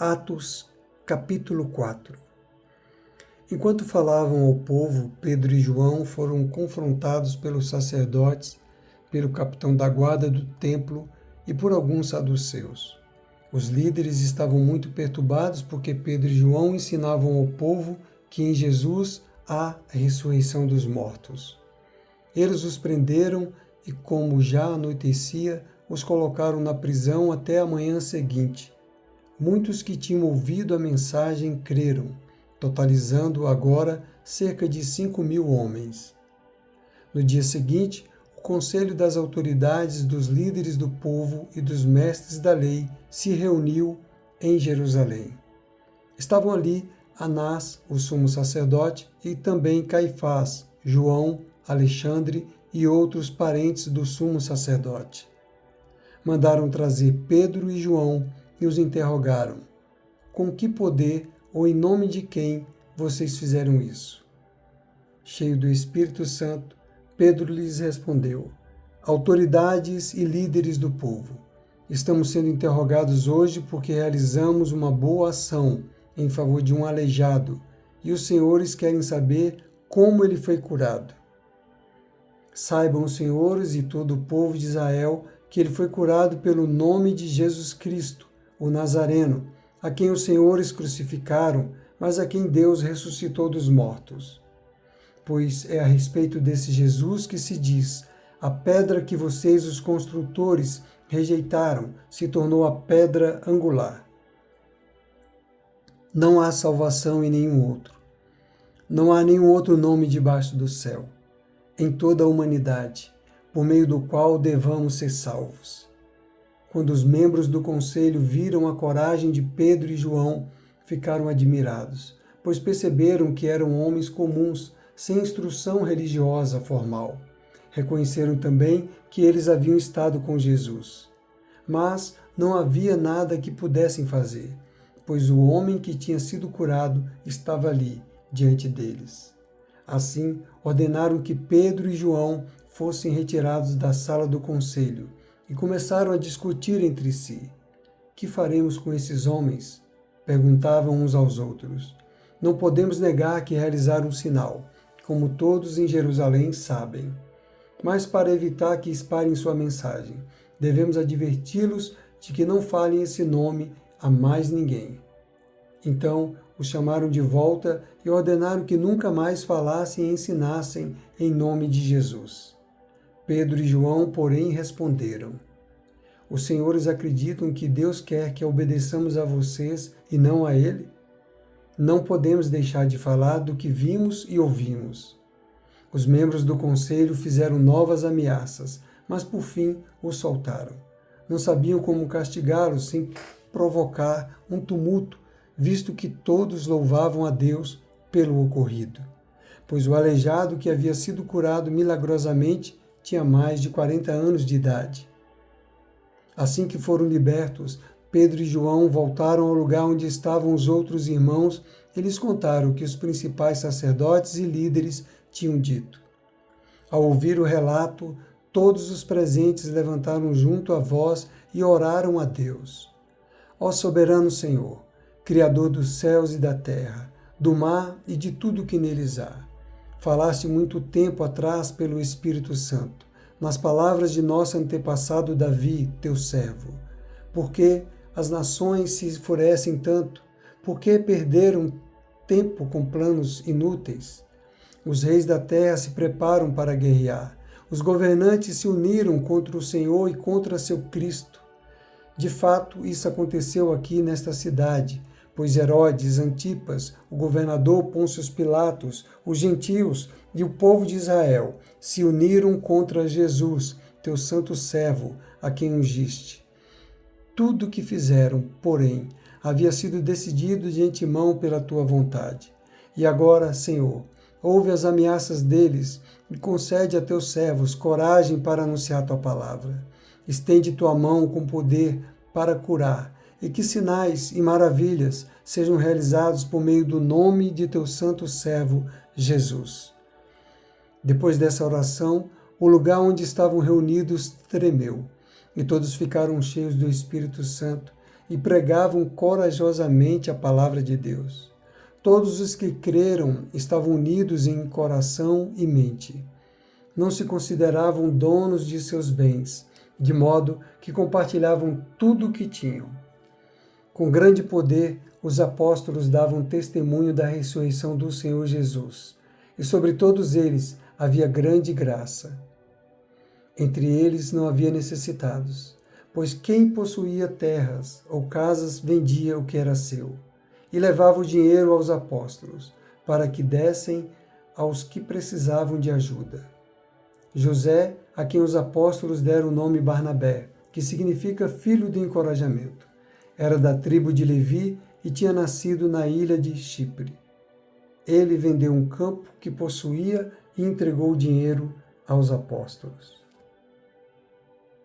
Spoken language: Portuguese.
Atos, capítulo 4. Enquanto falavam ao povo, Pedro e João foram confrontados pelos sacerdotes, pelo capitão da guarda do templo e por alguns saduceus. Os líderes estavam muito perturbados porque Pedro e João ensinavam ao povo que em Jesus há a ressurreição dos mortos. Eles os prenderam e, como já anoitecia, os colocaram na prisão até a manhã seguinte. Muitos que tinham ouvido a mensagem creram, totalizando agora cerca de 5.000 homens. No dia seguinte, o conselho das autoridades, dos líderes do povo e dos mestres da lei se reuniu em Jerusalém. Estavam ali Anás, o sumo sacerdote, e também Caifás, João, Alexandre e outros parentes do sumo sacerdote. Mandaram trazer Pedro e João e os interrogaram: com que poder ou em nome de quem vocês fizeram isso? Cheio do Espírito Santo, Pedro lhes respondeu: autoridades e líderes do povo, estamos sendo interrogados hoje porque realizamos uma boa ação em favor de um aleijado e os senhores querem saber como ele foi curado. Saibam os senhores e todo o povo de Israel que ele foi curado pelo nome de Jesus Cristo, o Nazareno, a quem os senhores crucificaram, mas a quem Deus ressuscitou dos mortos. Pois é a respeito desse Jesus que se diz: a pedra que vocês, os construtores, rejeitaram, se tornou a pedra angular. Não há salvação em nenhum outro. Não há nenhum outro nome debaixo do céu, em toda a humanidade, por meio do qual devamos ser salvos. Quando os membros do conselho viram a coragem de Pedro e João, ficaram admirados, pois perceberam que eram homens comuns, sem instrução religiosa formal. Reconheceram também que eles haviam estado com Jesus. Mas não havia nada que pudessem fazer, pois o homem que tinha sido curado estava ali, diante deles. Assim, ordenaram que Pedro e João fossem retirados da sala do conselho e começaram a discutir entre si. Que faremos com esses homens? Perguntavam uns aos outros. Não podemos negar que realizaram um sinal, como todos em Jerusalém sabem. Mas para evitar que espalhem sua mensagem, devemos adverti-los de que não falem esse nome a mais ninguém. Então os chamaram de volta e ordenaram que nunca mais falassem e ensinassem em nome de Jesus. Pedro e João, porém, responderam: os senhores acreditam que Deus quer que obedeçamos a vocês e não a Ele? Não podemos deixar de falar do que vimos e ouvimos. Os membros do conselho fizeram novas ameaças, mas por fim os soltaram. Não sabiam como castigá-los sem provocar um tumulto, visto que todos louvavam a Deus pelo ocorrido. Pois o aleijado que havia sido curado milagrosamente tinha mais de 40 anos de idade. Assim que foram libertos, Pedro e João voltaram ao lugar onde estavam os outros irmãos e lhes contaram o que os principais sacerdotes e líderes tinham dito. Ao ouvir o relato, todos os presentes levantaram junto a voz e oraram a Deus. Ó soberano Senhor, Criador dos céus e da terra, do mar e de tudo que neles há, falaste muito tempo atrás pelo Espírito Santo, nas palavras de nosso antepassado Davi, teu servo. Por que as nações se enfurecem tanto? Por que perderam tempo com planos inúteis? Os reis da terra se preparam para guerrear. Os governantes se uniram contra o Senhor e contra seu Cristo. De fato, isso aconteceu aqui nesta cidade, pois Herodes Antipas, o governador Pôncio Pilatos, os gentios e o povo de Israel se uniram contra Jesus, teu santo servo, a quem ungiste. Tudo o que fizeram, porém, havia sido decidido de antemão pela tua vontade. E agora, Senhor, ouve as ameaças deles e concede a teus servos coragem para anunciar tua palavra. Estende tua mão com poder para curar, e que sinais e maravilhas sejam realizados por meio do nome de teu santo servo Jesus. Depois dessa oração, o lugar onde estavam reunidos tremeu, e todos ficaram cheios do Espírito Santo e pregavam corajosamente a palavra de Deus. Todos os que creram estavam unidos em coração e mente. Não se consideravam donos de seus bens, de modo que compartilhavam tudo o que tinham. Com grande poder, os apóstolos davam testemunho da ressurreição do Senhor Jesus, e sobre todos eles havia grande graça. Entre eles não havia necessitados, pois quem possuía terras ou casas vendia o que era seu, e levava o dinheiro aos apóstolos, para que dessem aos que precisavam de ajuda. José, a quem os apóstolos deram o nome Barnabé, que significa filho do encorajamento, era da tribo de Levi e tinha nascido na ilha de Chipre. Ele vendeu um campo que possuía e entregou o dinheiro aos apóstolos.